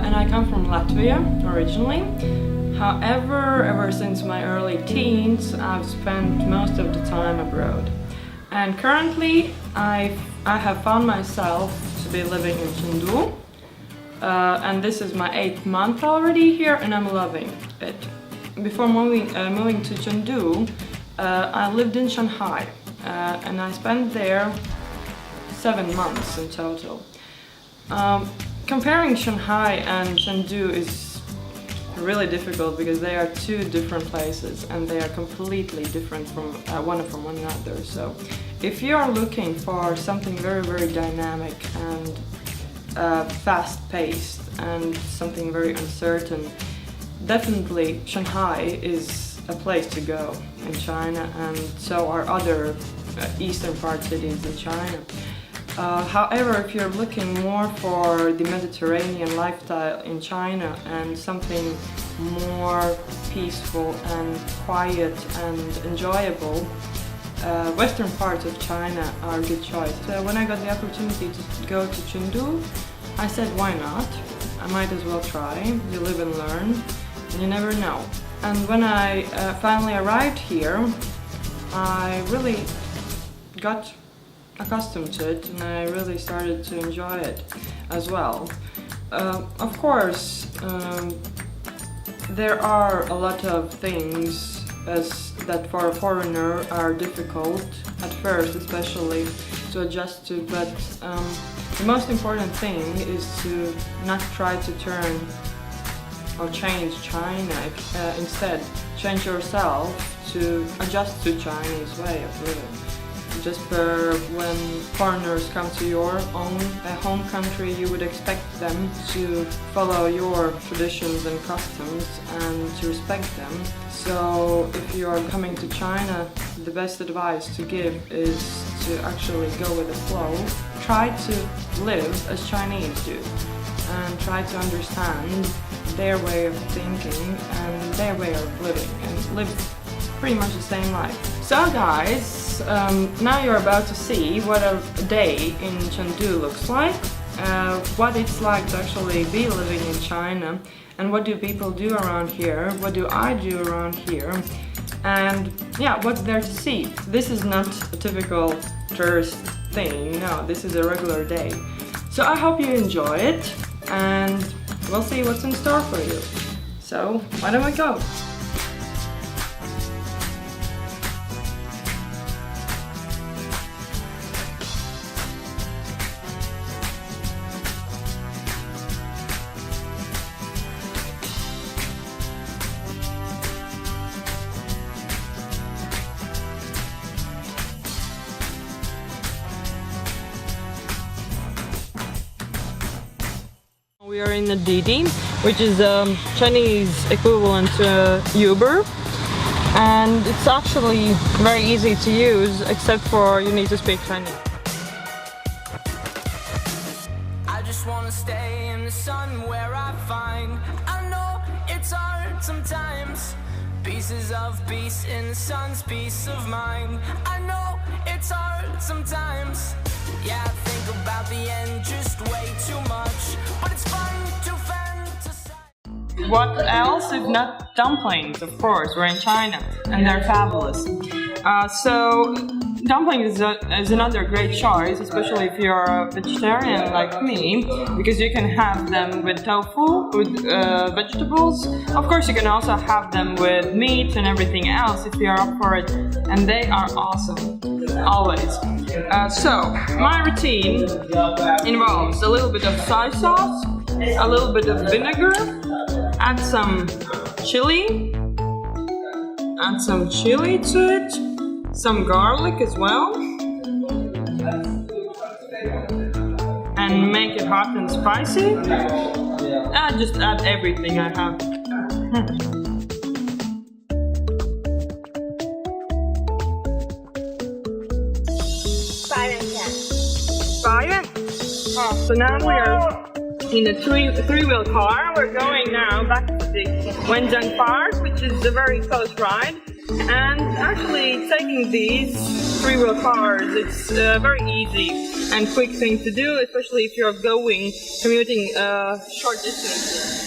and I come from Latvia originally. However, ever since my early teens, I've spent most of the time abroad. And currently, I have found myself to be living in Chengdu. And this is my 8th month already here, and I'm loving it. Before moving to Chengdu, I lived in Shanghai, and I spent there 7 months in total. Comparing Shanghai and Chengdu is really difficult because they are two different places and they are completely different from one another. So if you are looking for something very dynamic and fast-paced and something very uncertain, definitely Shanghai is a place to go in China, and so are other eastern part cities in China. However, if you're looking more for the Mediterranean lifestyle in China and something more peaceful and quiet and enjoyable, western parts of China are a good choice. So when I got the opportunity to go to Chengdu, I said, why not? I might as well try. You live and learn, and you never know. And when I finally arrived here, I really got accustomed to it, and I really started to enjoy it as well. Of course, there are a lot of things that for a foreigner are difficult at first, especially to adjust to, but the most important thing is to not try to turn or change China, instead change yourself to adjust to Chinese way of living. Just when foreigners come to your own home country, you would expect them to follow your traditions and customs and to respect them. So if you are coming to China, the best advice to give is to actually go with the flow. Try to live as Chinese do and try to understand their way of thinking and their way of living and live pretty much the same life. So guys, now you're about to see what a day in Chengdu looks like, what it's like to actually be living in China, and what do people do around here, what do I do around here, and yeah, what's there to see. This is not a typical tourist thing, no, this is a regular day. So I hope you enjoy it, and we'll see what's in store for you. So why don't we go? We are in a Didi, which is a Chinese equivalent to Uber, and it's actually very easy to use, except for you need to speak Chinese. I just want to stay in the sun where I find, I know it's hard sometimes, pieces of peace in the sun's peace of mind. I know it's hard sometimes. Yeah, I think about the end just way too much, but it's fun to fantasize. What else if not dumplings? Of course, we're in China and they're fabulous. So dumplings is another great choice, especially if you're a vegetarian like me, because you can have them with tofu, with vegetables. Of course, you can also have them with meat and everything else if you're up for it, and they are awesome, always. So, my routine involves a little bit of soy sauce, a little bit of vinegar, add some chili to it, some garlic as well, and make it hot and spicy. I just add everything I have. So now we are in a three-wheel car. We're going now back to the Wenzheng Park, which is a very close ride. And actually taking these three-wheel cars, it's a very easy and quick thing to do, especially if you're commuting short distances.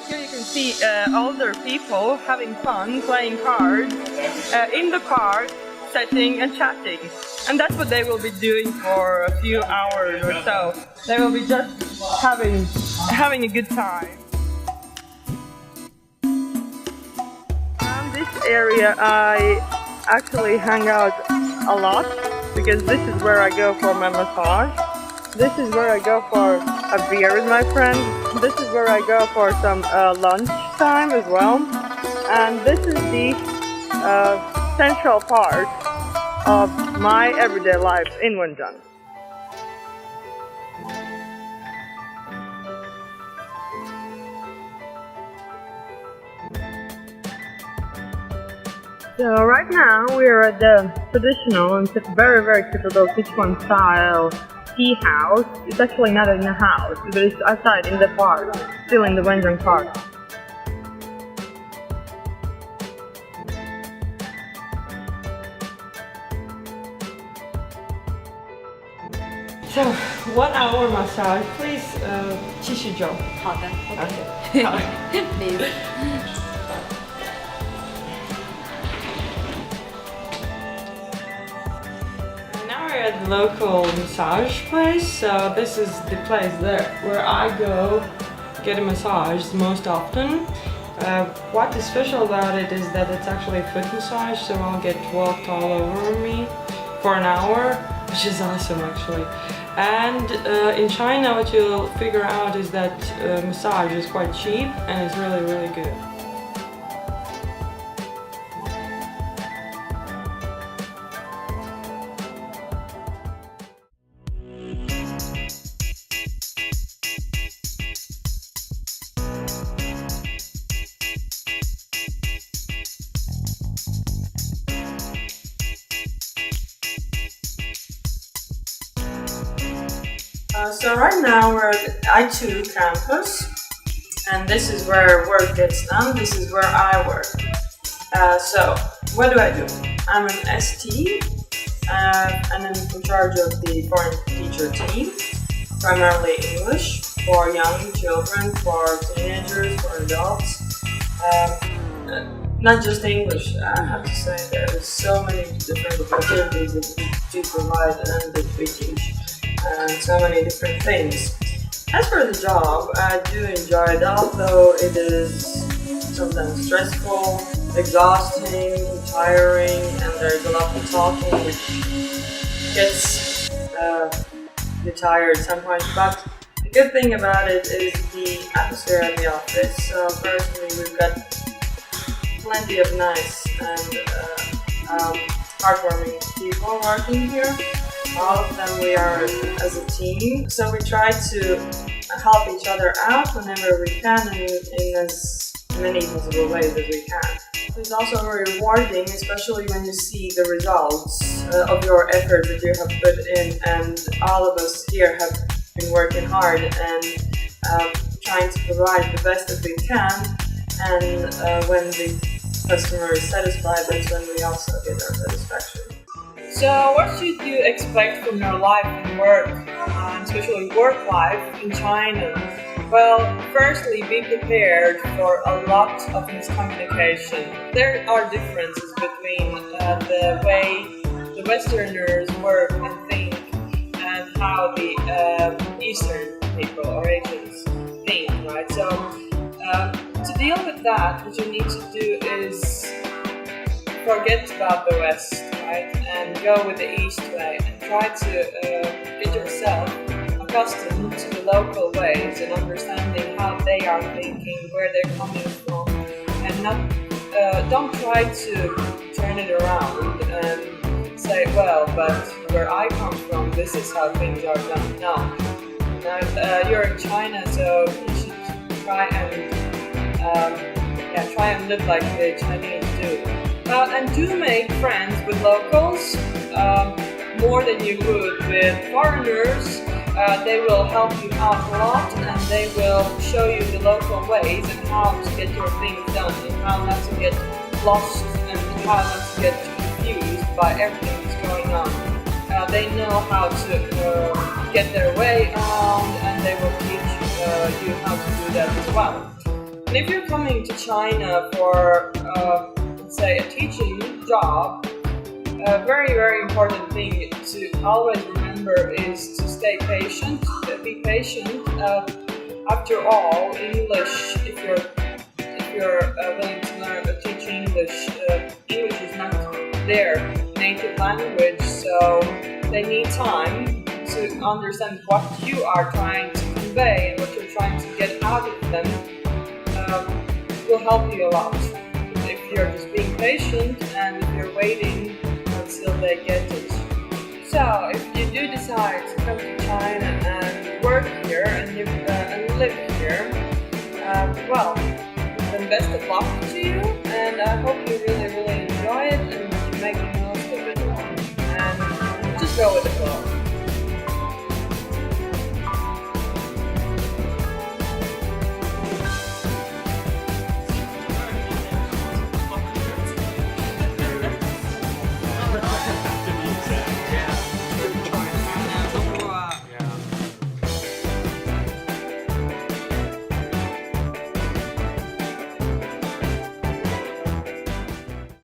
Here you can see older people having fun playing cards in the park, sitting and chatting. And that's what they will be doing for a few hours or so. They will be just having a good time. Around this area I actually hang out a lot because this is where I go for my massage. This is where I go for a beer with my friends. This is where I go for some lunch time as well. And this is the central part of my everyday life in Wenzhen. So right now we are at the traditional and very, very typical Sichuan style tea house. It's actually not in a house, but it's outside in the park, still in the Wenzhen Park. So, 1 hour massage, please. 继续走。好的 Okay. 好。 ，please。 Now we're at the local massage place, so this is the place there where I go get a massage most often. What is special about it is that it's actually a foot massage, so I'll get walked all over me for an hour, which is awesome actually. And in China, what you'll figure out is that massage is quite cheap and it's really, really good. So right now we're at the I2 campus, and this is where work gets done. This is where I work. So what do? I'm an ST, and I'm in charge of the foreign teacher team, primarily English for young children, for teenagers, for adults. Not just English, I have to say there's so many different opportunities that we do provide and that we teach. And so many different things. As for the job, I do enjoy it, although it is sometimes stressful, exhausting, tiring, and there's a lot of talking which gets you tired at some point. But the good thing about it is the atmosphere in the office. So personally, we've got plenty of nice and heartwarming people working here. All of them we are as a team, so we try to help each other out whenever we can and in as many possible ways as we can. It's also very rewarding, especially when you see the results of your effort that you have put in, and all of us here have been working hard and trying to provide the best that we can, and when the customer is satisfied, that's when we also get our satisfaction. So what should you expect from your life and work, especially work life in China? Well, firstly, be prepared for a lot of miscommunication. There are differences between the way the Westerners work and think and how the Eastern people or Asians think, right? So to deal with that, what you need to do is forget about the West, right, and go with the East way and try to get yourself accustomed to the local ways and understanding how they are thinking, where they're coming from, and don't try to turn it around and say, well, but where I come from, this is how things are done. No, Now you're in China, so you should try and live like the Chinese do. And do make friends with locals more than you would with foreigners. They will help you out a lot, and they will show you the local ways and how to get your things done, and how not to get lost, and how not to get confused by everything that's going on. They know how to get their way around, and they will teach you how to do that as well. And if you're coming to China for, let's say, a teaching job, a very, very important thing to always remember is to stay patient, be patient. After all, English, if you're willing to learn or teach English, English is not their native language, so they need time to understand what you are trying to convey and what you're trying to get out of them. Will help you a lot. If you're just being patient and if you're waiting until they get it. So, if you do decide to come to China and work here and live here, well, then best of luck to you, and I hope you really